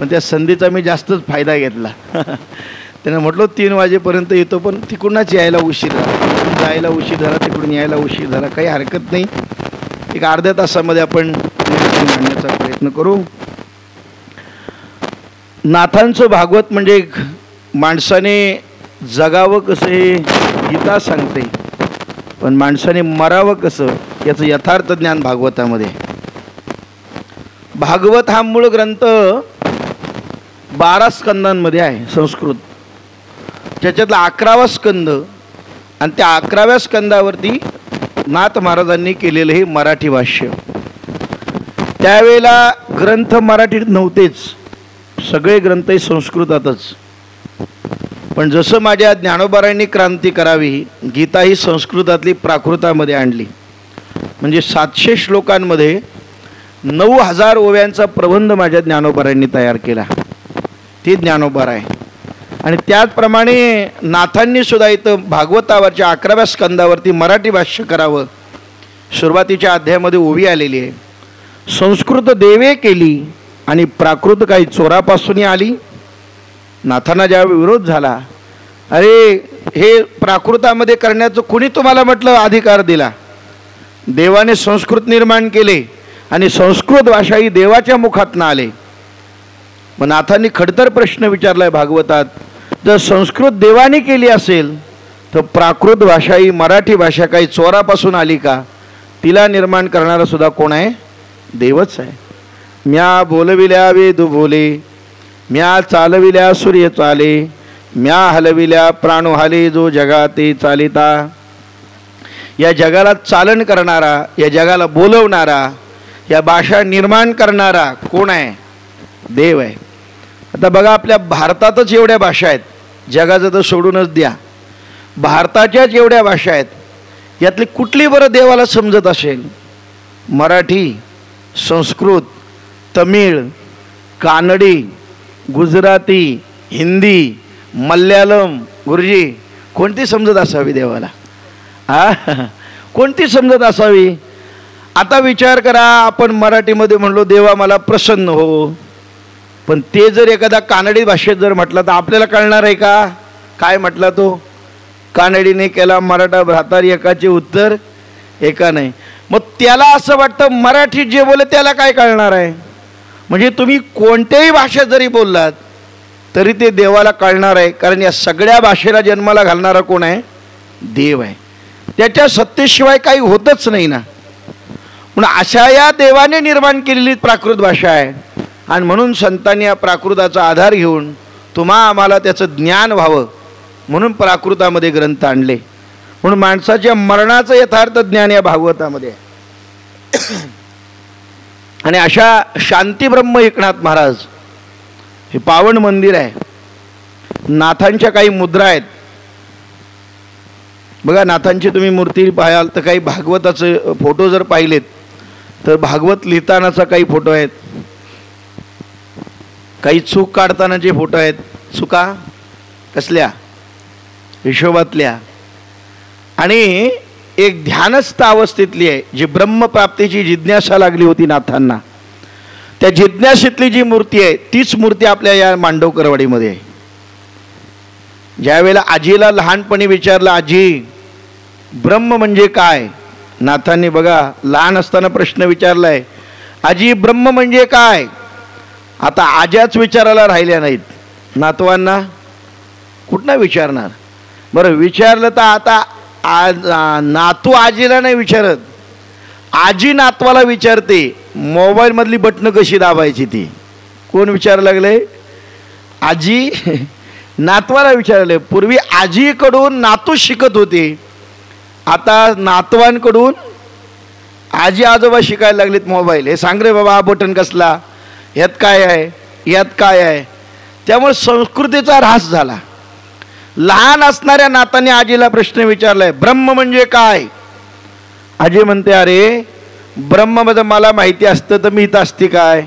पण त्या संधीचा मी जास्तच फायदा घेतला. त्यांना म्हटलं 3 वाजेपर्यंत येतो, पण तिकडूनच यायला उशीर झाला, तिकडून जायला उशीर झाला, तिकडून यायला उशीर झाला. काही हरकत नाही, एक अर्ध्या तासामध्ये आपण मांडण्याचा प्रयत्न करू. नाथांचं भागवत म्हणजे माणसाने जगावं कसं हे गीता सांगते, पण माणसाने मरावं कसं याचं यथार्थ ज्ञान भागवतामध्ये. भागवत हा मूळ ग्रंथ 12 स्कंदांमध्ये आहे संस्कृत. त्याच्यातला 11वा स्कंद आणि त्या 11व्या स्कंदावरती नाथ महाराजांनी केलेलं हे मराठी भाष्य. त्यावेळेला ग्रंथ मराठीत नव्हतेच, सगळे ग्रंथ संस्कृतातच. पण जसं माझ्या ज्ञानोबारायांनी क्रांती करावी, गीता ही संस्कृतातली प्राकृतामध्ये आणली. म्हणजे 700 श्लोकांमध्ये 9000 ओव्यांचा प्रबंध माझ्या ज्ञानोबारायांनी तयार केला. ते ज्ञानोबाराय. आणि त्याचप्रमाणे नाथांनी सुद्धा इथं भागवतावरच्या 11व्या स्कंदावरती मराठी भाष्य करावं. सुरुवातीच्या अध्यायामध्ये ओवी आलेली आहे. संस्कृत देवे केली आणि प्राकृत काही चोरापासूनही आली. नाथांना ज्यावेळी विरोध झाला, अरे हे प्राकृतामध्ये करण्याचं कुणी तुम्हाला म्हटलं अधिकार दिला? देवाने संस्कृत निर्माण केले आणि संस्कृत भाषा ही देवाच्या मुखातनं आले. मग नाथांनी खडतर प्रश्न विचारलाय भागवतात, जर संस्कृत देवाने केली असेल तर प्राकृत भाषा ही मराठी भाषा काही चोरापासून आली का? तिला निर्माण करणारा सुद्धा कोण आहे? देवच आहे. म्या बोलविल्या वेद बोले, म्या चालविल्या सूर्य चाले, म्या हलविल्या प्राणो हाले, जो जगाते चालिता. या जगाला चालन करणारा, या जगाला बोलवणारा, या भाषा निर्माण करणारा कोण आहे? देव आहे. आता बघा, आपल्या भारतातच एवढ्या भाषा आहेत, जगाचं तर सोडूनच द्या. भारताच्याच एवढ्या भाषा आहेत, यातली कुठली बरं देवाला समजत असेल? मराठी, संस्कृत, तमिळ, कानडी, गुजराती, हिंदी, मल्याळम, गुर्जी, कोणती समजत असावी देवाला? कोणती समजत असावी? आता विचार करा, आपण मराठीमध्ये म्हणलो देवा मला प्रसन्न हो, पण ते जर एखादा कानडी भाषेत जर म्हटलं तर आपल्याला कळणार आहे का? काय म्हटला तो? कानडीने केला मराठा भ्रातार एकाचे उत्तर एका नाही. मग त्याला असं वाटतं मराठीत जे बोले त्याला काय कळणार आहे? म्हणजे तुम्ही कोणत्याही भाषेत जरी बोललात तरी ते देवाला कळणार आहे, कारण या सगळ्या भाषेला जन्माला घालणारा कोण आहे? देव आहे. त्याच्या सत्तेशिवाय काही होतच नाही ना. म्हणून अशा या देवाने निर्माण केलेली प्राकृत भाषा आहे. आणि म्हणून संतांनी या प्राकृताचा आधार घेऊन तुम्हा आम्हाला त्याचं ज्ञान व्हावं म्हणून प्राकृतामध्ये ग्रंथ आणले. म्हणून माणसाच्या मरणाचं यथार्थ ज्ञान या भागवतामध्ये आहे. आणि अशा शांती ब्रह्म एकनाथ महाराज हे पावन मंदिर आहे. नाथांच्या काही मुद्रा आहेत बघा. नाथांची तुम्ही मूर्ती पाहाल तर काही भागवताचे फोटो जर पाहिलेत तर भागवत लिहितानाचा काही फोटो आहेत, काही चूक काढतानाचे फोटो आहेत. चुका कसल्या? हिशोबातल्या. आणि एक ध्यानस्थ अवस्थेतली आहे, जी ब्रह्मप्राप्तीची जिज्ञासा लागली होती नाथांना. त्या जिज्ञासेतली जी मूर्ती आहे तीच मूर्ती आपल्या या मांडवकरवाडीमध्ये आहे. ज्यावेळेला आजीला लहानपणी विचारलं, आजी ब्रह्म म्हणजे काय? नाथांनी बघा लहान असताना प्रश्न विचारलाय, आजी ब्रह्म म्हणजे काय? आता आज्याच विचारायला राहिल्या नाहीत, नातवांना कुठनं विचारणार? बरं विचारलं तर आता नातू आजीला नाही विचारत, आजी नातवाला विचारते मोबाईलमधली बटणं कशी दाबायची ती. कोण विचारायला लागले? आजी नातवाला विचारले. पूर्वी आजीकडून नातू शिकत होते, आता नातवांकडून आजी आजोबा शिकायला लागलेत मोबाईल. हे सांग रे बाबा, हा बटन कसला, यात काय आहे, यात काय आहे. त्यामुळे संस्कृतीचा ऱ्हास झाला. लहान असणाऱ्या नाताने आजीला प्रश्न विचारलाय, ब्रह्म म्हणजे काय? आजी म्हणते, अरे ब्रह्म मला माहिती असतं तर मी इथं असते काय?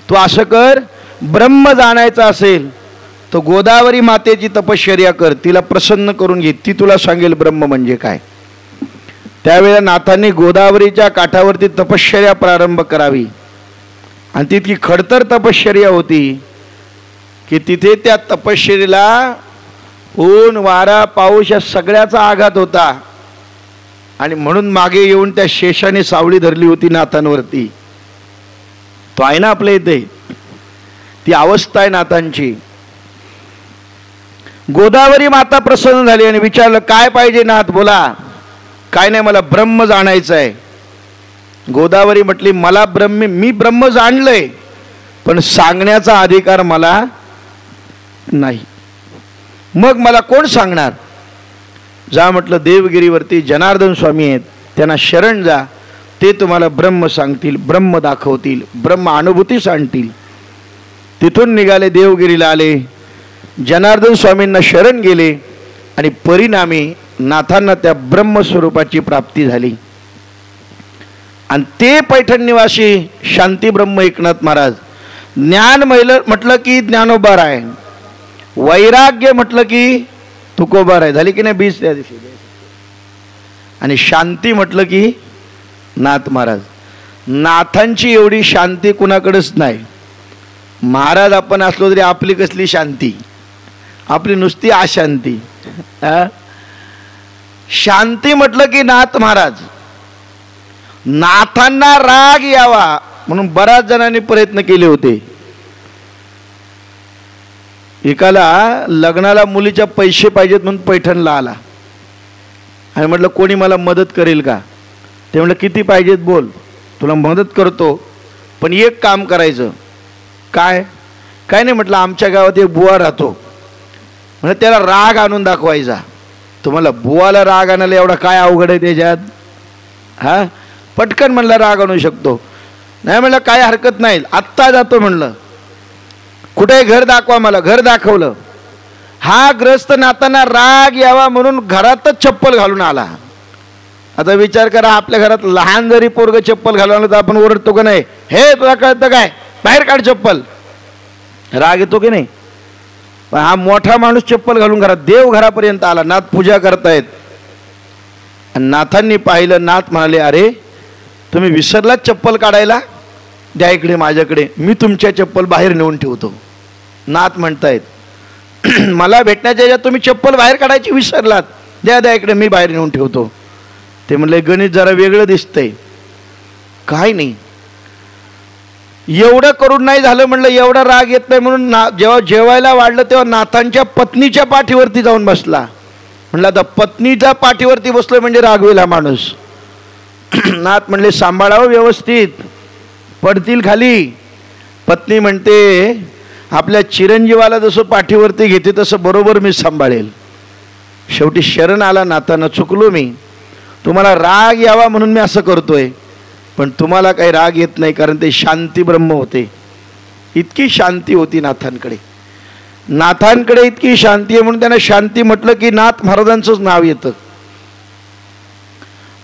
तू असं कर, ब्रह्म जाणायचं असेल तर गोदावरी मातेची तपश्चर्या कर, तिला प्रसन्न करून घे, ती तुला सांगेल ब्रह्म म्हणजे काय. त्यावेळेला नाथांनी गोदावरीच्या काठावरती तपश्चर्या प्रारंभ करावी आणि तितकी खडतर तपश्चर्या होती. की तिथे त्या तपश्चर्येला ऊन वारा पाऊस या सगळ्याचा आघात होता आणि म्हणून मागे येऊन त्या शेषाने सावली धरली होती नाथांवरती. तो आहे ना आपल्या इथे, ती अवस्था आहे नाथांची. गोदावरी माता प्रसन्न झाली आणि विचारलं, काय पाहिजे नाथ, बोला. काय नाही, मला ब्रह्म जाणायचं आहे. गोदावरी म्हटली, मला मी ब्रह्म जाणलंय, पण सांगण्याचा अधिकार मला नाही. मग मला कोण सांगणार? जा म्हटलं, देवगिरीवरती जनार्दन स्वामी आहेत, त्यांना शरण जा. ते तुम्हाला ब्रह्म सांगतील, ब्रह्म दाखवतील, ब्रह्म अनुभूती सांगतील. तिथून निघाले, देवगिरीला आले, जनार्दन स्वामींना शरण गेले आणि परिणामी नाथांना त्या ब्रह्मस्वरूपाची प्राप्ती झाली. आणि ते पैठण निवासी शांती ब्रह्म एकनाथ महाराज. ज्ञान म्हटलं की ज्ञानोबा राय, वैराग्य म्हटलं की तुकोबा राय. झाली की नाही 20 त्या दिवशी. आणि शांती म्हटलं की नाथ महाराज. नाथांची एवढी शांती कुणाकडेच नाही. महाराज आपण असलो तरी आपली कसली शांती, आपली नुसती अशांती. शांती म्हटलं की नाथ महाराज. नाथांना राग यावा म्हणून बऱ्याच जणांनी प्रयत्न केले होते. एकाला लग्नाला मुलीच्या पैसे पाहिजेत म्हणून पैठणला आला आणि म्हटलं, कोणी मला मदत करेल का? ते म्हटलं, किती पाहिजेत बोल, तुला मदत करतो, पण एक काम करायचं. काय? काय नाही म्हटलं, आमच्या गावात एक बुवा राहतो, म्हणजे त्याला राग आणून दाखवायचा. तुम्हाला बुवाला राग आणायला एवढा काय अवघड आहे त्याच्यात? हा, पटकन म्हणलं राग आणू शकतो. नाही म्हणलं, काय हरकत नाही, आत्ता जातो म्हणलं. कुठे घर दाखवा मला. घर दाखवलं. हा ग्रस्त नाताना राग यावा म्हणून घरातच चप्पल घालून आला. आता विचार करा, आपल्या घरात लहान जरी पोरग चप्पल घालवलं तर आपण ओरडतो का नाही? हे तुला कळतं काय, बाहेर काढ चप्पल. राग येतो की नाही? पण हा मोठा माणूस चप्पल घालून घरात, देव घरापर्यंत आला, नाथ पूजा करतायत. आणि नाथांनी पाहिलं. नाथ म्हणाले, अरे तुम्ही विसरलात चप्पल काढायला, द्या इकडे माझ्याकडे, मी तुमच्या चप्पल बाहेर नेऊन ठेवतो. नाथ म्हणतायत, मला भेटण्याच्या याच्यात तुम्ही चप्पल बाहेर काढायची विसरलात, द्या द्या इकडे, मी बाहेर नेऊन ठेवतो. ते म्हणले, गणित जरा वेगळं दिसतंय. काय नाही, एवढं करून नाही झालं. म्हणलं, एवढा राग येत नाही म्हणून जेव्हा जेवायला वाढलं तेव्हा नाथांच्या पत्नीच्या पाठीवरती जाऊन बसला. म्हणलं, आता पत्नीच्या पाठीवरती बसलोय म्हणजे रागवेल हा माणूस. नाथ म्हणले, सांभाळावं व्यवस्थित, पडतील खाली. पत्नी म्हणते, आपल्या चिरंजीवाला जसं पाठीवरती घेते तसं बरोबर मी सांभाळेल. शेवटी शरण आला नाथांना, चुकलो मी, तुम्हाला राग यावा म्हणून मी असं करतोय, पण तुम्हाला काही राग येत नाही, कारण ते शांती ब्रह्म होते. इतकी शांती होती नाथांकडे. नाथांकडे इतकी शांती आहे म्हणून त्यांना शांती म्हटलं की नाथ महाराजांचंच नाव येतं.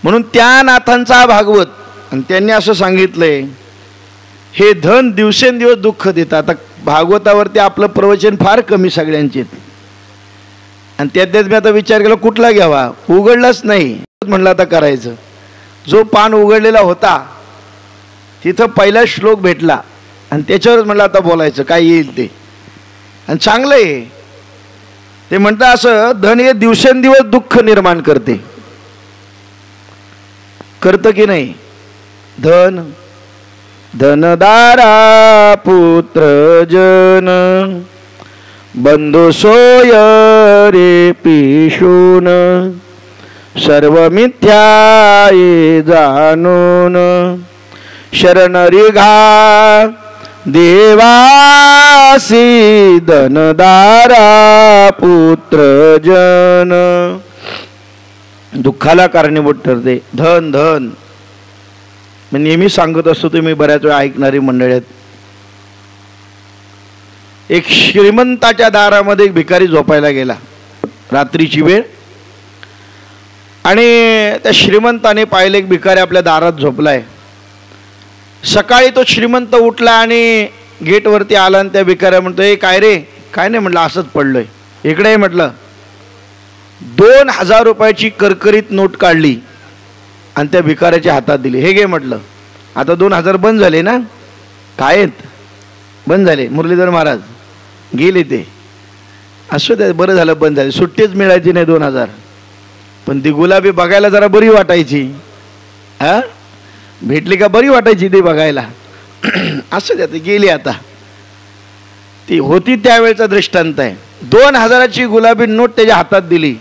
म्हणून त्या नाथांचा भागवत. आणि त्यांनी असं सांगितलंय, हे धन दिवसेंदिवस दुःख देतं. आता भागवतावरती आपलं प्रवचन फार कमी सगळ्यांचे, आणि त्यात मी आता विचार केला कुठला घ्यावा, उघडलाच नाही. म्हणलं आता करायचं. जो पान उघडलेला होता तिथं पहिला श्लोक भेटला आणि त्याच्यावरच म्हणलं आता बोलायचं, काय येईल ते. आणि चांगलं आहे ते. म्हणता असं, धन हे दिवसेंदिवस दुःख निर्माण करते. करतं की नाही? धन धनदारा पुत्र जन बंधू सोय रे पिशून सर्व मिथ्या ये जाणून शरण रिघा देवासी धनदारा पुत्र जन. दुःखाला कारणीभूत ठरते धन. धन मी नेहमी सांगत असतो, तुम्ही बऱ्याच वेळा ऐकणारी मंडळी आहेत. एक श्रीमंताच्या दारामध्ये एक भिकारी झोपायला गेला रात्रीची वेळ, आणि त्या श्रीमंताने पाहिले एक भिकारी आपल्या दारात झोपलाय. सकाळी तो श्रीमंत उठला आणि गेटवरती आला आणि त्या भिकाऱ्या म्हणतो, ए काय रे? काय नाही म्हटलं, असंच पडलोय. इकडे म्हटलं. 2000 रुपयाची करकरीत नोट काढली आणि त्या भिकाऱ्याच्या हातात दिली. हे घे म्हटलं. आता 2000 बंद झाले ना? काय आहेत? बंद झाले. मुरलीधर महाराज गेले ते. असं ते बरं झालं बंद झाली, सुट्टीच मिळायची नाही 2000. पण ती गुलाबी बघायला जरा बरी वाटायची. हा, भेटली का बरी वाटायची ती बघायला. असं त्यात गेली. आता ती होती त्यावेळेचा दृष्टांत आहे. 2000ची गुलाबी नोट त्याच्या हातात दिली,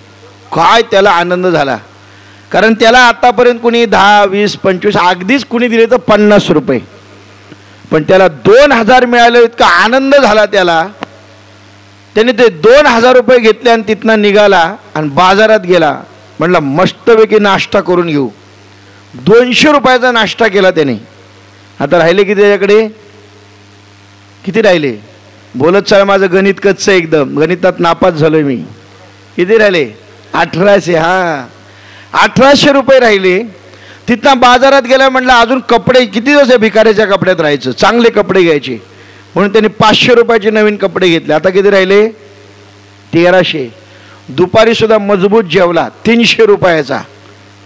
काय त्याला आनंद झाला. कारण त्याला आतापर्यंत कुणी 10, 20, 25 अगदीच कुणी दिले तर 50 रुपये, पण त्याला 2000 मिळाले. इतका आनंद झाला त्याला. त्याने ते 2000 रुपये घेतले आणि तिथनं निघाला आणि बाजारात गेला. म्हटलं मस्तपैकी नाश्ता करून घेऊ. 200 रुपयाचा नाश्ता केला त्याने. आता राहिले किती त्याच्याकडे? किती राहिले? बोलत चाल, माझं गणित कच्चं एकदम, गणितात नापास झालोय मी. किती राहिले? 1800. हा, 1800 रुपये राहिले. तिथनं बाजारात गेला. म्हटलं अजून कपडे किती दिवस भिकाऱ्याच्या कपड्यात राहायचं, चांगले कपडे घ्यायचे. म्हणून त्यांनी 500 रुपयाचे नवीन कपडे घेतले. आता किती राहिले? 1300. दुपारी सुद्धा मजबूत जेवला 300 रुपयाचा.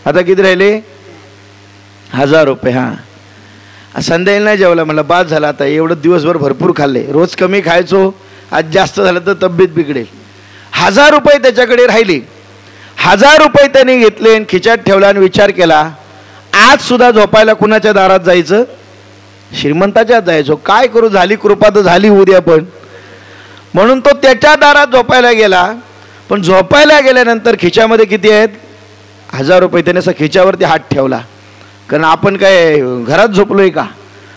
आता किती राहिले? 1000 रुपये. हां, संध्याकाळी नाही जेवला. म्हटलं बाद झाला आता, एवढं दिवसभर भरपूर खाल्ले, रोज कमी खायचो, आज जास्त झालं तर तब्येत बिघडेल. 1000 रुपये त्याच्याकडे राहिले. 1000 रुपये त्याने घेतले आणि खिच्यात ठेवला आणि विचार केला, आज सुद्धा झोपायला कुणाच्या दारात जायचं? श्रीमंताच्याच जायचो. काय करू, झाली कृपा तर झाली उद्या पण. म्हणून तो त्याच्या दारात झोपायला गेला. पण झोपायला गेल्यानंतर खिच्यामध्ये किती आहेत? 1000 रुपये. त्याने असं खिच्यावरती हात ठेवला. कारण आपण काय घरात झोपलोय का?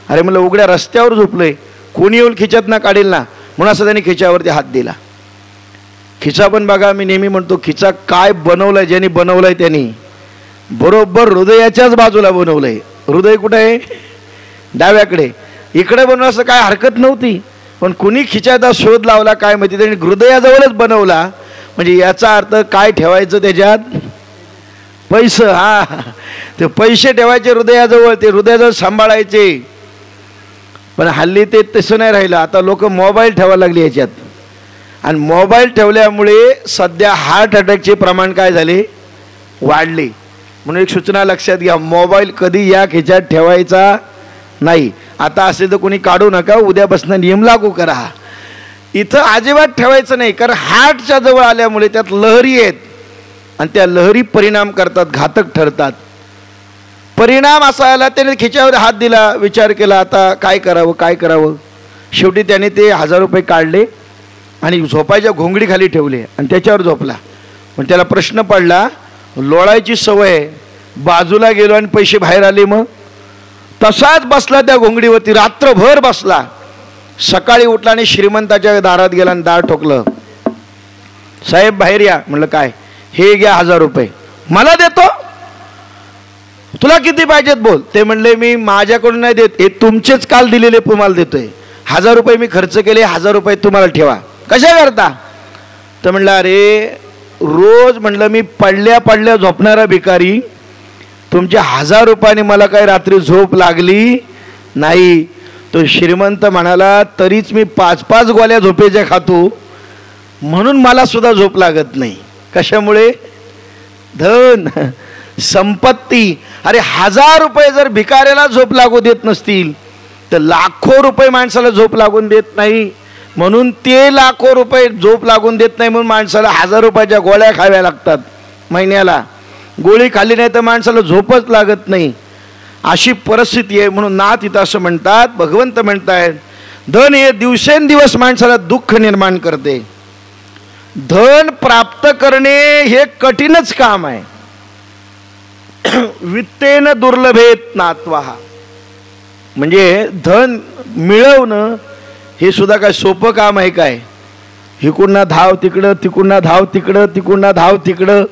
अरे म्हणलं उघड्या रस्त्यावर झोपलोय, कोणी येऊन खिच्यात ना काढेल ना, म्हणून असं त्याने खिच्यावरती हात दिला. खिचा पण बघा, मी नेहमी म्हणतो खिचा काय बनवलाय, ज्यांनी बनवलाय त्यांनी बरोबर हृदयाच्याच बाजूला बनवलंय. हृदय कुठं आहे? डाव्याकडे. इकडे बनवलं असं काय हरकत नव्हती, पण कुणी खिच्याचा शोध लावला काय माहिती, त्यांनी हृदयाजवळच बनवला. म्हणजे याचा अर्थ काय ठेवायचं त्याच्यात? पैसे. हा, ते पैसे ठेवायचे हृदयाजवळ, ते हृदयाजवळ सांभाळायचे. पण हल्ली ते तसं नाही राहिलं. आता लोक मोबाईल ठेवायला लागले याच्यात. आणि मोबाईल ठेवल्यामुळे सध्या हार्ट अटॅकचे प्रमाण काय झाले? वाढले. म्हणून एक सूचना लक्षात घ्या, मोबाईल कधी या खिच्यात ठेवायचा नाही. आता असेल तर कोणी काढू नका, उद्यापासून नियम लागू करा. इथं अजिबात ठेवायचं नाही. कारण हार्टच्या जवळ आल्यामुळे त्यात लहरी आहेत आणि त्या लहरी परिणाम करतात, घातक ठरतात. परिणाम असा आला, त्याने खिच्यावर हात दिला, विचार केला आता काय करावं काय करावं. शेवटी त्याने ते 1000 रुपये काढले आणि झोपायच्या घोंगडीखाली ठेवले आणि त्याच्यावर झोपला. पण त्याला प्रश्न पडला, लोळायची सवय, बाजूला गेलो आणि पैसे बाहेर आले. मग तसाच बसला त्या घोंगडीवरती, रात्रभर बसला. सकाळी उठला आणि श्रीमंताच्या दारात गेला आणि दार ठोकलं. साहेब बाहेर या. म्हणलं काय? हे घ्या 1000 रुपये. मला देतो? तुला किती पाहिजेत बोल. ते म्हणले मी माझ्याकडून नाही देत, हे तुमचेच काल दिलेले तुम्हाला देतोय. 1000 रुपये मी खर्च केले, 1000 रुपये तुम्हाला ठेवा. कशा करता? तर म्हणलं अरे रोज म्हणलं मी पडल्या पडल्या झोपणारा भिकारी, तुमच्या 1000 रुपयाने मला काही रात्री झोप लागली नाही. तो श्रीमंत म्हणाला तरीच मी 5-5 गोळ्या झोपेच्या खातो, म्हणून मला सुद्धा झोप लागत नाही. कशामुळे? धन, संपत्ती. अरे 1000 रुपये जर भिकाऱ्याला झोप लागू देत नसतील तर लाखो रुपये माणसाला झोप लागून देत नाही. म्हणून ते लाखो रुपये झोप लागून देत नाही, म्हणून माणसाला 1000 रुपयाच्या गोळ्या खाव्या लागतात महिन्याला. गोळी खाल्ली नाही तर माणसाला झोपच लागत नाही. अशी परिस्थिती आहे. म्हणून नाथ इथं असं म्हणतात, भगवंत म्हणतायत, धन हे दिवसेंदिवस माणसाला दुःख निर्माण करते. धन प्राप्त करणे हे कठीणच काम आहे. वित्तेन दुर्लभेत नात्वाः. म्हणजे धन मिळवणं हे सुद्धा काय सोपं काम आहे काय? इकडून धाव तिकडं, तिकडून धाव तिकडं, तिकडून धाव तिकडं,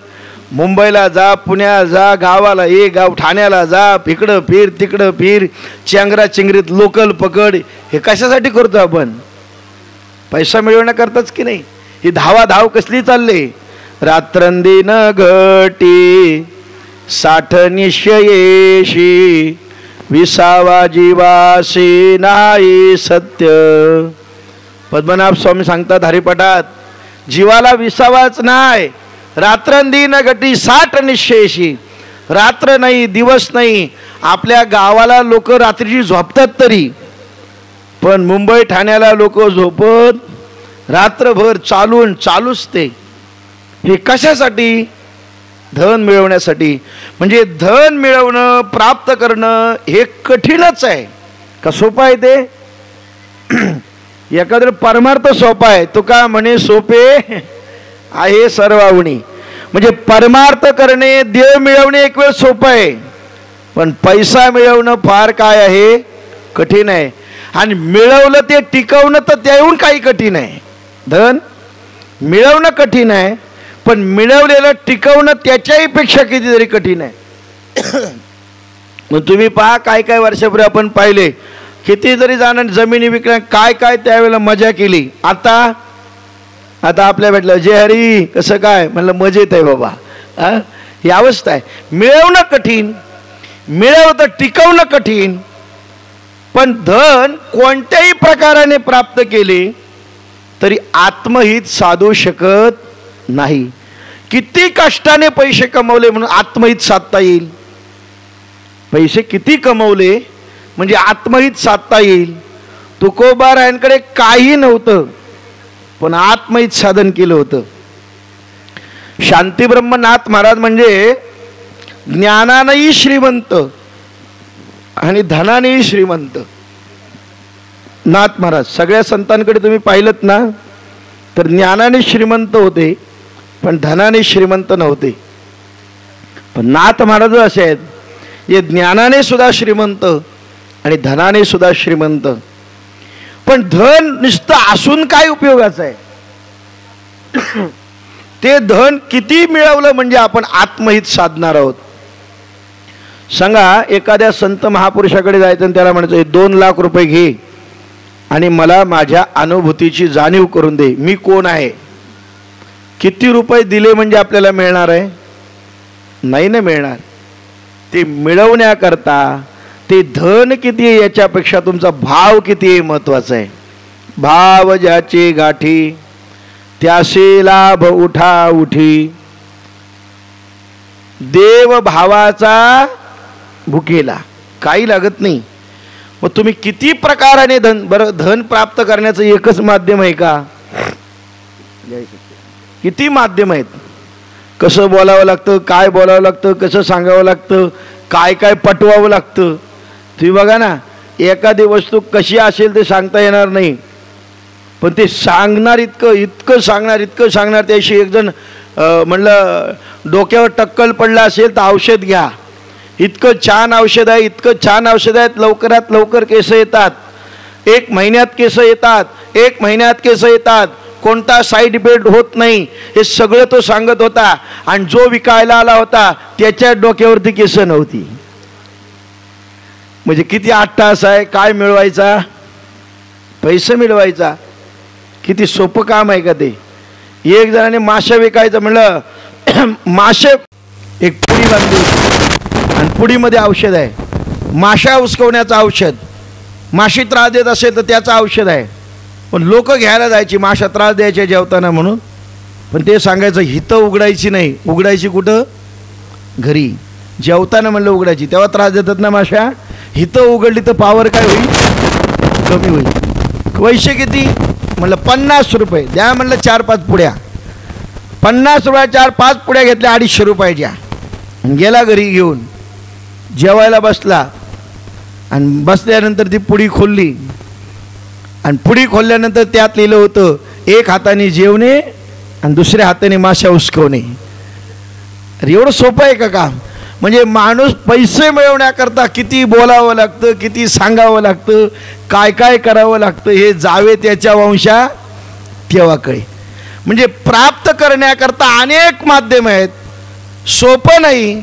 मुंबईला जा, पुण्याला जा, गावाला ये, गाव ठाण्याला जा, इकडं फिर तिकडं फिर, चेंगरा चिंगरीत लोकल पकड. हे कशासाठी करतो आपण? पैसा मिळवण्याकरताच की नाही? ही धावा धाव कसली चालली? रात्रंदिन घटी 60 निश्चयेशी, विसावा जीवासी नाही सत्य. पद्मनाभ स्वामी सांगतात हरिपाठात, जीवाला विसावाच नाही. रात्रंदिन घटी 60 निश्चयेशी. रात्र नाही दिवस नाही. आपल्या गावाला लोक रात्रीची झोपतात तरी, पण मुंबई ठाण्याला लोक झोपत रात्रभर चालूच ते. हे कशासाठी? धन मिळवण्यासाठी. म्हणजे धन मिळवणं, प्राप्त करणं हे कठीणच आहे का सोपं आहे ते? एखादं परमार्थ सोपा आहे, तो का म्हणे सोपे आहे सर्वावणी. म्हणजे परमार्थ करणे, देव मिळवणे एक वेळ सोपं आहे, पण पैसा मिळवणं फार काय आहे? कठीण आहे. आणि मिळवलं ते टिकवणं तर त्याहून काही कठीण आहे. धन मिळवणं कठीण आहे, पण मिळवलेलं टिकवणं त्याच्याही पेक्षा कितीतरी कठीण आहे. मग तुम्ही पहा, काय काय वर्षापूर्वी आपण पाहिले, कितीतरी जणांनी जमिनी विकल्या, काय काय त्यावेळेला मजा केली. आता आपल्या भेटलं जे हरी कसं काय म्हणलं, मजेत आहे बाबा. ही अवस्था आहे. मिळवणं कठीण, मिळवतं टिकवणं कठीण, पण धन कोणत्याही प्रकाराने प्राप्त केले तरी आत्महित साधू शकत नाही. किती कष्टाने पैसे कमवले म्हणून आत्महित साधता येईल? पैसे किती कमवले म्हणजे आत्महित साधता येईल? तुकोबारायांकडे काही नव्हतं, पण आत्महित साधन केलं होतं. शांती ब्रह्मनाथ महाराज म्हणजे ज्ञानानेही श्रीमंत आणि धनानेही श्रीमंत. नाथ महाराज सगळ्या संतांकडे तुम्ही पाहिलत ना, तर ज्ञानाने श्रीमंत होते, पण धनाने श्रीमंत नव्हते. पण नाथ महाराज असे आहेत, जे ज्ञानाने सुद्धा श्रीमंत आणि धनाने सुद्धा श्रीमंत. पण धन नुसतं असून काय उपयोगाचं आहे? ते धन किती मिळवलं म्हणजे आपण आत्महित साधणार आहोत. सांगा, एखाद्या संत महापुरुषाकडे जायचं आणि त्याला म्हणायचं 2 लाख रुपये घे आणि मला माझ्या अनुभूतीची जाणीव करून दे, मी कोण आहे. किती रुपये दिले म्हणजे आपल्याला मिळणार आहे? नाही ना मिळणार. ते मिळवण्याकरता ते धन किती आहे याच्यापेक्षा तुमचा भाव किती आहे महत्वाचा आहे. भाव ज्याचे गाठी त्यासे लाभ उठा उठी, देव भावाचा भुकेला. काही लागत नाही. मग तुम्ही किती प्रकाराने धन प्राप्त करण्याचं एकच माध्यम आहे का? किती माध्यम आहेत. कसं बोलावं लागतं, काय बोलावं लागतं, कसं सांगावं लागतं, काय काय पटवावं लागतं. तुम्ही बघा ना, एखादी वस्तू कशी असेल ते सांगता येणार नाही, पण ते सांगणार इतकं सांगणार. त्याशी एक जण म्हणलं डोक्यावर टक्कल पडला असेल तर औषध घ्या, इतकं छान औषध आहे, इतकं छान औषध आहेत, लवकरात लवकर केस येतात, 1 महिन्यात केस येतात, 1 महिन्यात केस येतात, कोणता साईड इफेक्ट होत नाही, हे सगळं तो सांगत होता. आणि जो विकायला आला होता त्याच्या डोक्यावरती केस नव्हती. म्हणजे किती अट्टहास आहे. काय मिळवायचा? पैसे मिळवायचा. किती सोपं काम आहे का ते? एक जणाने मासे विकायचं म्हणलं, मासे एक पुडी बांधली आणि पुडीमध्ये औषध आहे, माशा उचकवण्याचं औषध. माशी त्रास देत असेल तर त्याचं औषध आहे. पण लोक घ्यायला जायची, माशा त्रास द्यायचे जेवताना म्हणून. पण ते सांगायचं हितं उघडायची नाही. उघडायची कुठं? घरी. जेवताना म्हणलं उघडायची, तेव्हा त्रास देतात ना माशा. हितं उघडली तर पावर काय होईल? कमी होईल. पैसे किती? म्हणलं 50 रुपये द्या. म्हणलं 4-5 पुड्या. 50 रुपया 4-5 पुड्या घेतल्या 250 रुपयाच्या. गेला घरी घेऊन, जेवायला बसला आणि बसल्यानंतर ती पुडी खोलली आणि पुडी खोलल्यानंतर त्यात लिहिलं होतं, 1 हाताने जेवणे आणि दुसऱ्या हाताने माशा उचकवणे. अरे एवढं सोपं आहे का काम? म्हणजे माणूस पैसे मिळवण्याकरता किती बोलावं लागतं, किती सांगावं लागतं, काय काय करावं लागतं, हे जावे त्याच्या वंशा तेव्हा कळे. म्हणजे प्राप्त करण्याकरता अनेक माध्यम आहेत. सोपं नाही,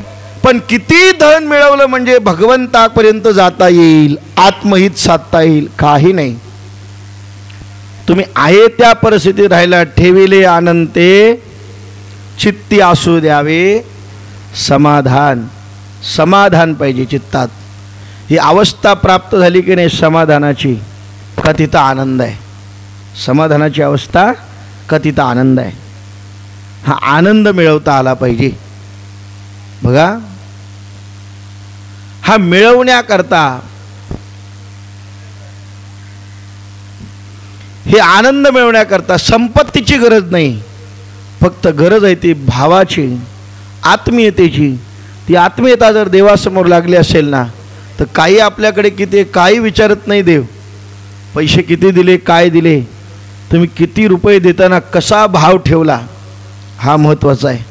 पण किती धन मिळवलं म्हणजे भगवंतापर्यंत जाता येईल, आत्महित साधता येईल. काही नाही. तुम्ही आहे त्या परिस्थितीत राहिला. ठेविले आनंते चित्ती असू द्यावे समाधान. समाधान पाहिजे चित्तात. ही अवस्था प्राप्त झाली की नाही समाधानाची, का तिथं आनंद आहे. समाधानाची अवस्था का तिथं आनंद आहे. हा आनंद मिळवता आला पाहिजे. बघा, हा मिळवण्याकरता हे आनंद मिळवण्याकरता संपत्तीची गरज नाही, फक्त गरज आहे ती भावाची, आत्मीयतेची. ती आत्मीयता जर देवासमोर लागली असेल ना, तर काही आपल्याकडे किती काही विचारत नाही देव. पैसे किती दिले, काय दिले, तुम्ही किती रुपये देताना कसा भाव ठेवला, हा महत्त्वाचा आहे.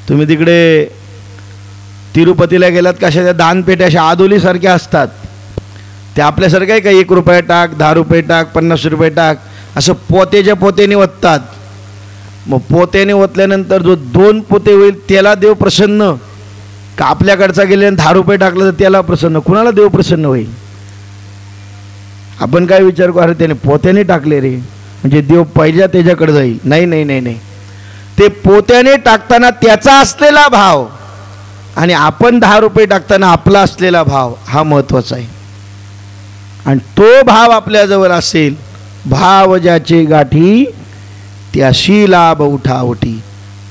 तुम्ही तिकडे तिरुपतीला गेलात, कशा त्या दानपेट्या अशा आदोलीसारख्या असतात, त्या आपल्यासारख्या आहे का 1 रुपया टाक, 10 रुपये टाक, 50 रुपये टाक, असं पोतेच्या पोतेने ओततात. मग पोत्याने ओतल्यानंतर जो 2 पोते होईल त्याला देव प्रसन्न, का आपल्याकडचा गेले 10 रुपये टाकलं तर त्याला प्रसन्न? कुणाला देव प्रसन्न होईल? आपण काय विचार करू, अरे त्याने पोत्याने टाकले रे म्हणजे देव पहिल्या त्याच्याकडे जाईल. नाही नाही नाही नाही, ते पोत्याने टाकताना त्याचा असलेला भाव आणि आपण 10 रुपये टाकताना आपला असलेला भाव हा महत्त्वाचा आहे. आणि तो भाव आपल्याजवळ असेल, भाव ज्याचे गाठी त्याशी लाभ उठावटी,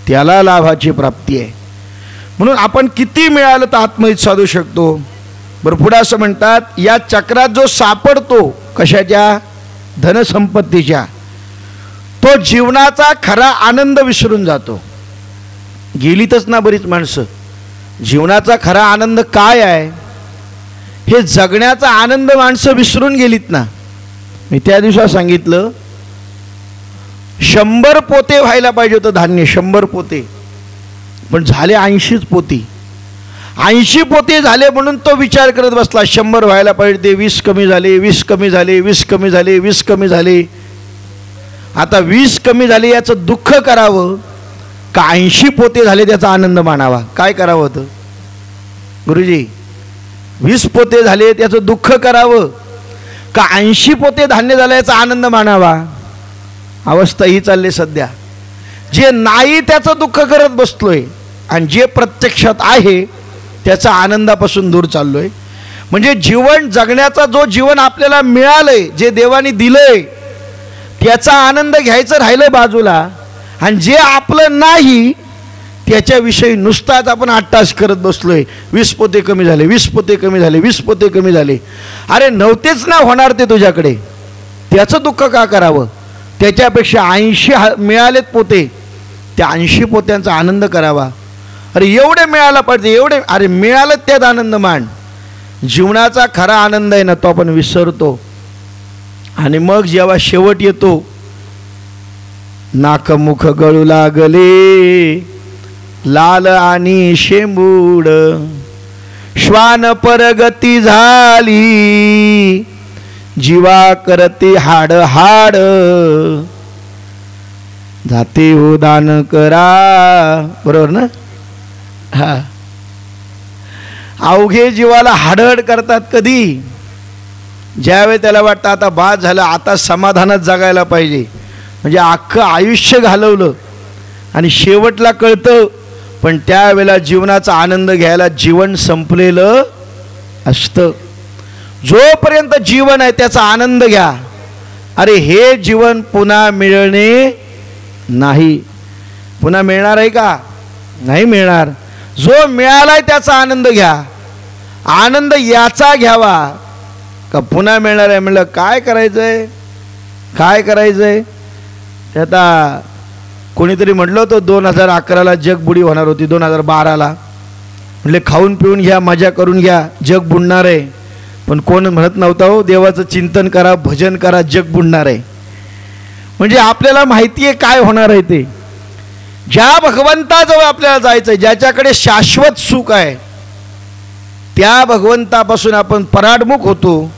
त्याला लाभाची प्राप्ती आहे. म्हणून आपण किती मिळालं तर आत्महित साधू शकतो. बरं, पुढे असं म्हणतात, या चक्रात जो सापडतो, कशाच्या? धनसंपत्तीच्या, तो जीवनाचा खरा आनंद विसरून जातो. गेलीतच ना बरीच माणसं. जीवनाचा खरा आनंद काय आहे हे जगण्याचा आनंद माणसं विसरून गेलीत ना. मी त्या दिवसात सांगितलं 100 पोते व्हायला पाहिजे होतं धान्य, 100 पोते, पण झाले 80च पोती. 80 पोते झाले म्हणून तो विचार करत बसला 100 व्हायला पाहिजे, ते 20 कमी झाले, 20 कमी झाले, 20 कमी झाले, 20 कमी झाले. आता 20 कमी झाले याचं दुःख करावं का 80 पोते झाले त्याचा आनंद मानावा? काय करावं होतं गुरुजी? 20 पोते झाले त्याचं दुःख करावं का 80 पोते धान्य झालं याचा आनंद मानावा? अवस्था ही चालली सध्या. जे नाही त्याचं दुःख करत बसलोय आणि जे प्रत्यक्षात आहे त्याचा आनंदापासून दूर चाललोय. म्हणजे जीवन जगण्याचा जो जीवन आपल्याला मिळालंय, जे देवाने दिलंय, त्याचा आनंद घ्यायचं राहिलं बाजूला, आणि जे आपलं नाही त्याच्याविषयी नुसताच आपण अट्टास करत बसलोय. 20 पोते कमी झाले, 20 पोते कमी झाले, 20 पोते कमी झाले. अरे नव्हतेच ना होणार ते तुझ्याकडे, त्याचं दुःख का करावं? त्याच्यापेक्षा 80 मिळालेत पोते, त्या 80 पोत्यांचा आनंद करावा. अरे एवढे मिळायला पाहिजे, एवढे, अरे मिळालं त्यात आनंद मान. जीवनाचा खरा आनंद आहे ना तो आपण विसरतो. आणि मग जेव्हा शेवट येतो, नाकमुख गळू लागले लाल आणि शेंबूड, श्वान परगती झाली जीवा करते हाड हाड, जाते हो दान करा. बरोबर ना? हा, अवघे जीवाला हाडहड करतात कधी? ज्यावेळी त्याला वाटतं आता बाद झालं, आता समाधानात जगायला पाहिजे, म्हणजे अख्खं आयुष्य घालवलं आणि शेवटला कळतं, पण त्यावेळेला जीवनाचा आनंद घ्यायला जीवन संपलेलं असतं. जोपर्यंत जीवन आहे त्याचा आनंद घ्या. अरे हे जीवन पुन्हा मिळणे नाही. पुन्हा मिळणार आहे का? नाही मिळणार. जो मिळालाय त्याचा आनंद घ्या. आनंद याचा घ्यावा का पुन्हा मिळणार आहे म्हणलं काय करायचंय, काय करायचंय? ते आता कोणीतरी म्हटलं होतं 2011ला जग बुडी होणार होती, 2012ला म्हटले खाऊन पिऊन घ्या, मजा करून घ्या, जग बुडणार आहे. पण कोण म्हणत नव्हता हो देवाचं चिंतन करा, भजन करा, जग बुडणार आहे. म्हणजे आपल्याला माहिती आहे काय होणार आहे ते. ज्या भगवंताजवळ आपल्याला जायचं आहे, ज्याच्याकडे शाश्वत सुख आहे, त्या भगवंतापासून आपण पराडमुख होतो.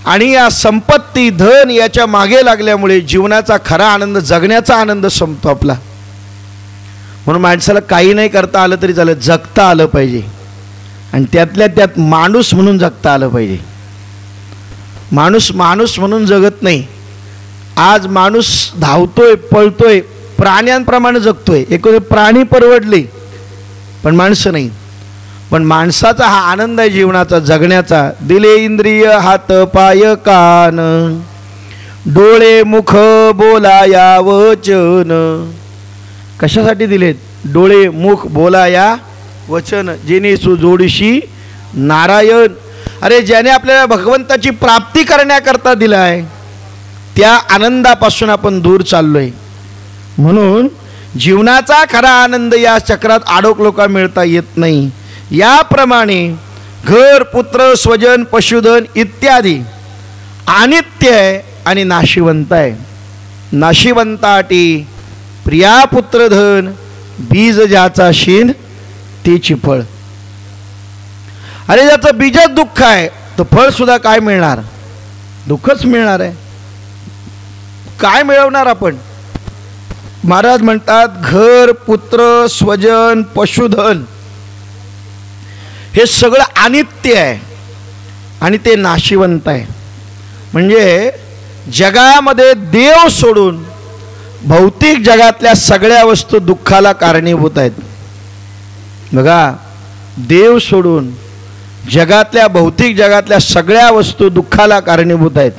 आणि या संपत्ती धन याच्या मागे लागल्यामुळे जीवनाचा खरा आनंद, जगण्याचा आनंद संपतो आपला. म्हणून माणसाला काही नाही करता आलं तरी चालेल, जगता आलं पाहिजे. आणि त्यातल्या त्यात माणूस म्हणून जगता आलं पाहिजे. माणूस माणूस म्हणून जगत नाही. आज माणूस धावतोय, पळतोय, प्राण्यांप्रमाणे जगतोय. एक प्राणी परवडले पण माणसं नाही. पण माणसाचा हा आनंद आहे जीवनाचा, जगण्याचा. दिले इंद्रिय हात पाय कान, डोळे मुख बोलाया वचन. कशासाठी दिलेत? डोळे मुख बोलाया वचन, जेणे सुजोडीशी नारायण. अरे ज्याने आपल्याला भगवंताची प्राप्ती करण्याकरता दिला आहे त्या आनंदापासून आपण दूर चाललोय. म्हणून जीवनाचा खरा आनंद या चक्रात अडकलो का मिळता येत नाही. याप्रमाणे घर, पुत्र, स्वजन, पशुधन इत्यादी अनित्य आहे आणि नाशिवंत आहे. नाशिवंताटी प्रिया पुत्रधन, बीज ज्याचा शीन तेची फळ. अरे ज्याचं बीजच दुःख आहे तर फळ सुद्धा काय मिळणार? दुःखच मिळणार आहे. काय मिळवणार आपण? महाराज म्हणतात घर, पुत्र, स्वजन, पशुधन हे सगळं अनित्य आहे आणि ते नाशिवंत आहे. म्हणजे जगामध्ये देव सोडून भौतिक जगातल्या सगळ्या वस्तू दुःखाला कारणीभूत आहेत. बघा, देव सोडून जगातल्या भौतिक जगातल्या सगळ्या वस्तू दुःखाला कारणीभूत आहेत.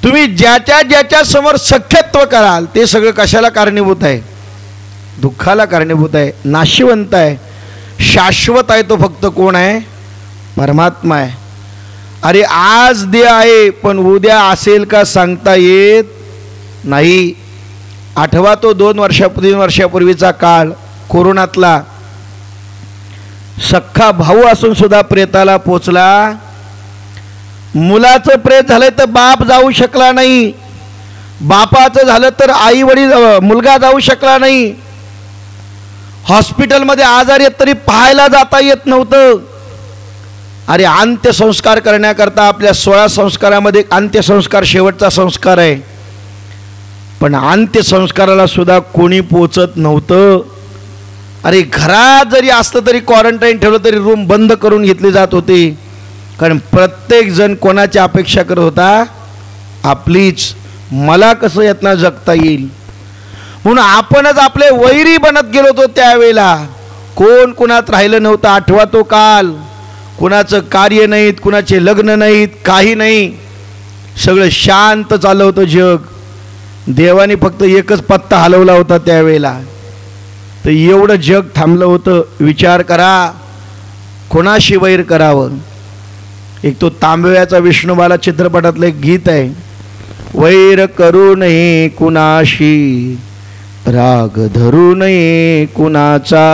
तुम्ही ज्याच्या ज्याच्या समोर सख्यत्व कराल ते सगळं कशाला कारणीभूत आहे? दुःखाला कारणीभूत आहे. नाशिवंत आहे, शाश्वत आहे तो फक्त कोण आहे? परमात्मा आहे. अरे आज दे आहे पण उद्या असेल का सांगता येत नाही. आठवा तो 3 वर्षापूर्वीचा काळ कोरोनातला. सख्खा भाऊ असून सुद्धा प्रेताला पोचला. मुलाचं प्रेत झालं तर बाप जाऊ शकला नाही, बापाचं झालं तर आई वडील मुलगा जाऊ शकला नाही. हॉस्पिटलमध्ये आजारी तरी पाहायला जाता येत नव्हतं. अरे अंत्यसंस्कार करण्याकरता आपल्या 16 संस्कारामध्ये अंत्यसंस्कार शेवटचा संस्कार आहे, पण अंत्यसंस्काराला सुद्धा कोणी पोचत नव्हतं. अरे घरात जरी असलं तरी क्वारंटाईन ठेवलं तरी रूम बंद करून घेतली जात होती. कारण प्रत्येक जण कोणाची अपेक्षा करत होता? आपलीच. मला कसं यातना जगता येईल म्हणून आपणच आपले वैरी बनत गेलो होतो. त्यावेळेला कोण कुणात राहिलं नव्हतं. आठवा तो काल. कुणाचं कार्य नाहीत, कुणाचे लग्न नाहीत, काही नाही. सगळं शांत चाललं होतं जग. देवाने फक्त एकच पत्ता हलवला होता त्यावेळेला. तर एवढं जग थांबलं होतं. विचार करा कोणाशी वैर करावं. एक तो तांबव्याचा विष्णुबाला चित्रपटातलं एक गीत आहे. वैर करू नये कुणाशी, राग धरू नये कुणाचा,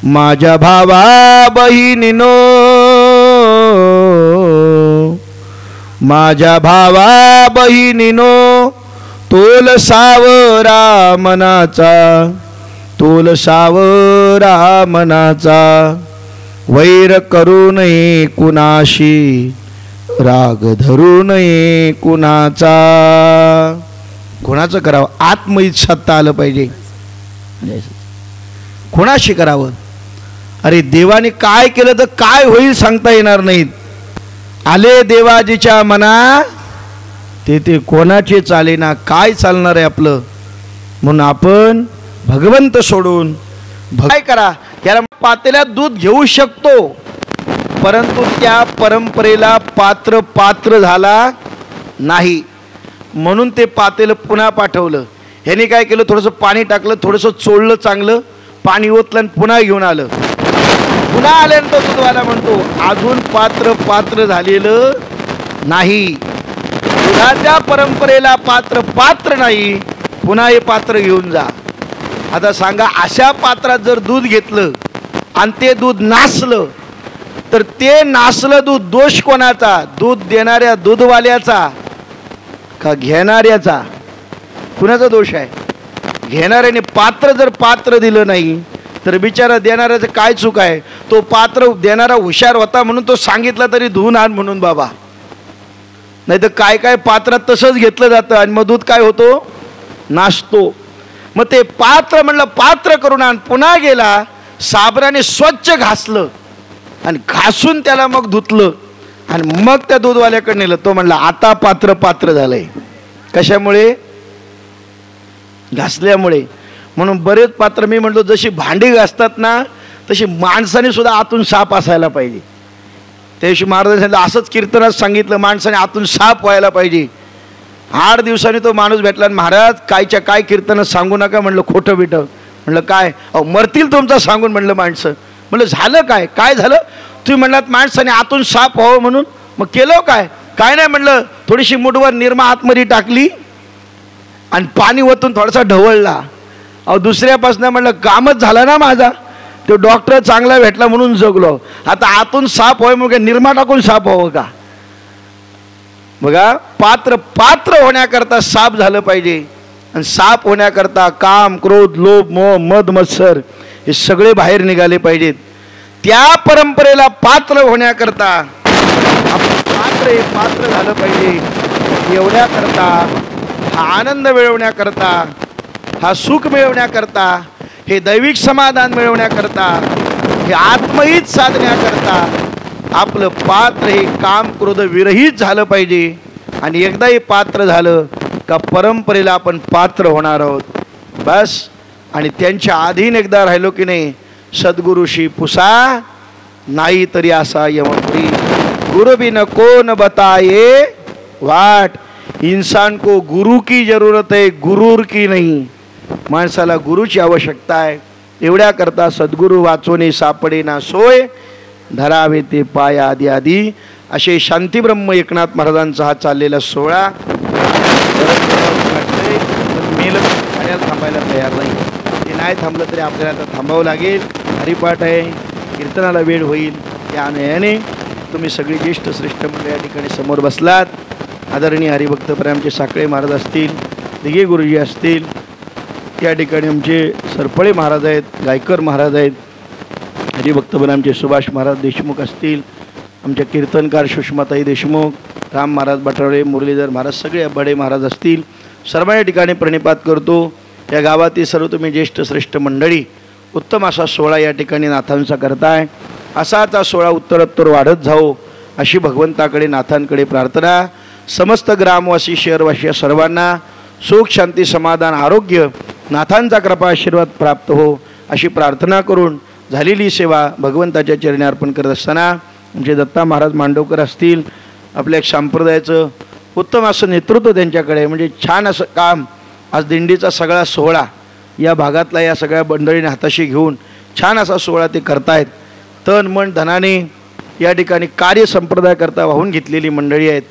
माझ्या भावा बहिणीनो, माझ्या भावा बहिणीनो, तोल सावरा मनाचा, तोल सावरा मनाचा, वैर करू नये कुणाशी, राग धरू नये कुणाचा. कोणाचं करावं? आत्मइच्छा आलं पाहिजे. कोणाशी करावं? अरे देवाने काय केलं तर काय होईल सांगता येणार नाहीत. आले देवाजीच्या मना ते कोणाचे चालेना. काय चालणार आहे आपलं? म्हणून आपण भगवंत सोडून काय करा? याला पातेल्यात दूध घेऊ शकतो, परंतु त्या परंपरेला पात्र झाला नाही. म्हणून ते पातेलं पुन्हा पाठवलं. ह्याने काय केलं? थोडंसं पाणी टाकलं, थोडंसं चोळलं, चांगलं पाणी ओतलं आणि पुन्हा घेऊन आलं. पुन्हा आल्यानंतर दूधवाला म्हणतो अजून पात्र झालेलं नाही. दुधाच्या परंपरेला पात्र नाही, पुन्हा हे पात्र घेऊन जा. आता सांगा, अशा पात्रात जर दूध घेतलं आणि ते दूध नासलं तर ते नासलं दूध दोष कोणाचा? दूध देणाऱ्या दूधवाल्याचा का घेणाऱ्याचा? कुणाचा दोष आहे? घेणाऱ्याने पात्र जर पात्र दिलं नाही तर बिचारा देणाऱ्याचं काय चूक आहे? तो पात्र देणारा हुशार होता म्हणून तो सांगितला तरी धुवून आण म्हणून बाबा. नाही तर काय पात्रात तसंच घेतलं जातं आणि मग दूध काय होतो? नासतो. मग ते पात्र म्हणलं पात्र करून आण. पुन्हा गेला, साबराने स्वच्छ घासलं आणि घासून त्याला मग धुतलं आणि मग त्या दूधवाल्याकडे नेलं. तो म्हणला आता पात्र झालंय. कशामुळे? घासल्यामुळे. म्हणून बरेच पात्र मी म्हणतो जशी भांडी घासतात ना तशी माणसाने सुद्धा आतून साफ असायला पाहिजे. त्याविषयी महाराजांनी सांगितलं, असंच कीर्तनात सांगितलं, माणसाने आतून साफ व्हायला पाहिजे. 8 दिवसांनी तो माणूस भेटला. महाराज कायच्या काय कीर्तनात सांगू नका म्हणलं, खोटं बिटं. म्हणलं काय? अहो मरतील तुमचं सांगून म्हणलं माणसं. म्हणलं झालं काय? काय झालं? तुम्ही म्हणलात माणसाने आतून साफ व्हावं म्हणून. मग केलं काय? काय नाही म्हणलं, थोडीशी मुठभर निरमा आतमध्ये टाकली आणि पाणी ओतून थोडासा ढवळला. अहो दुसऱ्यापासून म्हणलं कामच झालं ना माझा, तो डॉक्टर चांगला भेटला म्हणून जगलो. आता आतून साफ होय मग निरमा टाकून साफ व्हावं का? बघा, पात्र पात्र होण्याकरता साफ झालं पाहिजे. आणि साफ होण्याकरता काम, क्रोध, लोभ, मोह, मद, मत्सर हे सगळे बाहेर निघाले पाहिजेत. त्या परंपरेला पात्र होण्याकरता आपण पात्र झालं पाहिजे. एवढ्याकरता, हा आनंद मिळवण्याकरता, हा सुख मिळवण्याकरता, हे दैविक समाधान मिळवण्याकरता, हे आत्महित साधण्याकरता आपलं पात्र हे काम क्रोध विरहित झालं पाहिजे. आणि एकदा हे पात्र झालं का परंपरेला आपण पात्र होणार आहोत बस. आणि त्यांच्या अधीन एकदा राहिलो की नाही, सद्गुरुशी पुसा नाही तरी असा यमपुरी. गुरु बिन कौन बताए वाट, इंसान को गुरु की जरूरत है, गुरूर की नहीं. माणसाला गुरुची आवश्यकता आहे. एवढ्या करता सद्गुरू वाचोने सापडे ना सोय, धरावे ते पाय आदी आदी. असे शांतीब्रह्म एकनाथ महाराजांचा हा चाललेला सोहळा मेल पाण्याला थांबायला तयार नाही. ते नाही थांबलं तरी आपल्याला आता थांबावं लागेल. हरिपाठ आहे, कीर्तनाला वेळ होईल. या अन्यायाने तुम्ही सगळी ज्येष्ठ श्रेष्ठ मंडळी या ठिकाणी समोर बसलात. आदरणीय हरिभक्त आमचे साखळे महाराज असतील, दिघे गुरुजी असतील, या ठिकाणी आमचे सरपळे महाराज आहेत, गायकर महाराज आहेत, हरिभक्त आमचे सुभाष महाराज देशमुख असतील, आमच्या कीर्तनकार सुषमाताई देशमुख, राम महाराज बटावळे, मुरलीधर महाराज, सगळे बडे महाराज असतील. सर्व या ठिकाणी प्रणिपात करतो. या गावातील सर्व तुम्ही ज्येष्ठ श्रेष्ठ मंडळी उत्तम असा सोहळा या ठिकाणी नाथांचा करताय. असाच हा सोहळा उत्तरोत्तर वाढत जाओ अशी भगवंताकडे नाथांकडे प्रार्थना. समस्त ग्रामवासी शहरवासी सर्वांना सुख शांती समाधान आरोग्य नाथांचा कृपा आशीर्वाद प्राप्त हो अशी प्रार्थना करून झालेली सेवा भगवंताच्या चरणी अर्पण करत असताना आमचे दत्ता महाराज मांडवकर असतील, आपल्या एक संप्रदायाचं उत्तम असं नेतृत्व त्यांच्याकडे, म्हणजे छान असं काम. आज दिंडीचा सगळा सोहळा या भागातला या सगळ्या मंडळीने हाताशी घेऊन छान असा सोहळा ते करतायत. तन मन धनाने या ठिकाणी कार्य संप्रदायाकरता वाहून घेतलेली मंडळी आहेत.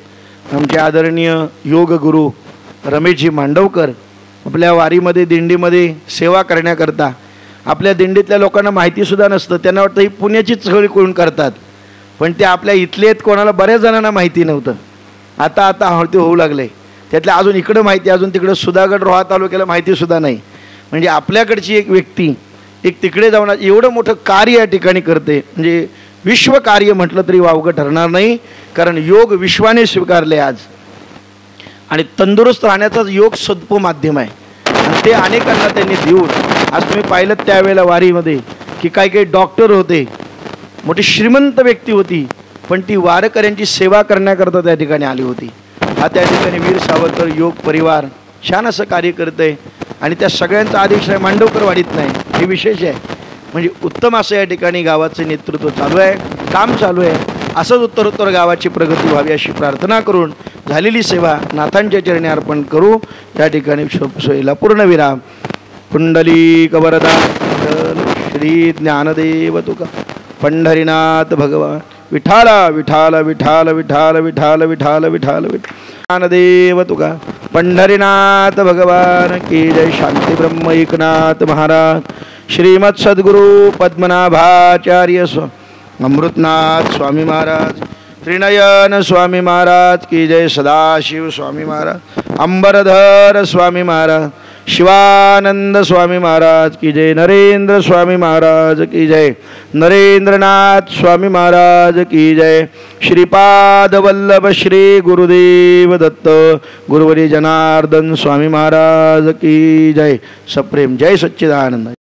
आमचे आदरणीय योग गुरु रमेशजी मांडवकर आपल्या वारीमध्ये दिंडीमध्ये सेवा करण्याकरता, आपल्या दिंडीतल्या लोकांना माहितीसुद्धा नसतं, त्यांना वाटतं ही पुण्याचीच चळवळ कोण करतात, पण ते आपल्या इथले आहेत, कोणाला बऱ्याच जणांना माहिती नव्हतं. आता आता ते होऊ लागले. त्यातल्या अजून इकडं माहिती, अजून तिकडं सुधागड रोहा तालुक्याला माहितीसुद्धा नाही. म्हणजे आपल्याकडची एक व्यक्ती एक तिकडे जाऊन एवढं मोठं कार्य या ठिकाणी करते, म्हणजे विश्वकार्य म्हटलं तरी वावगं ठरणार नाही. कारण योग विश्वाने स्वीकारले आज, आणि तंदुरुस्त राहण्याचाच योग सद्प माध्यम आहे. आणि ते अनेकांना त्यांनी देऊन आज तुम्ही पाहिलं त्यावेळेला वारीमध्ये की काही काही डॉक्टर होते, मोठी श्रीमंत व्यक्ती होती, पण ती वारकऱ्यांची सेवा करण्याकरता त्या ठिकाणी आली होती. हा त्या ठिकाणी वीर सावरकर योग परिवार छान असं कार्य करत आहे. आणि त्या सगळ्यांचा आदेश मांडवकर वाढीत नाही, हे विशेष आहे. म्हणजे उत्तम असं या ठिकाणी गावाचं नेतृत्व चालू आहे, काम चालू आहे. असंच उत्तरोत्तर गावाची प्रगती व्हावी अशी प्रार्थना करून झालेली सेवा नाथांच्या चरणी अर्पण करू. त्या ठिकाणी सोयीला पूर्णविराम. कुंडलीक वरदा श्री ज्ञानदेव तुका पंढरीनाथ भगवान विठाला विठाला विठाल विठाल विठाल विठाल विठाल ज्ञानदेव तुका पंढरीनाथ भगवान की जय. शांती ब्रह्म एकनाथ महाराज, श्रीमद सद्गुरु पद्मनाभाचार्य अमृतनाथ स्वामी महाराज, त्रिनयन स्वामी महाराज की जय. सदाशिव स्वामी महाराज, अंबरधर स्वामी महाराज, शिवानंद स्वामी महाराज की जय. नरेंद्र स्वामी महाराज की जय. नरेंद्रनाथ स्वामी महाराज की जय. श्रीपाद वल्लभ श्री गुरुदेव दत्त गुरुवरी जनार्दन स्वामी महाराज की जय. सप्रेम जय सच्चिदानंद.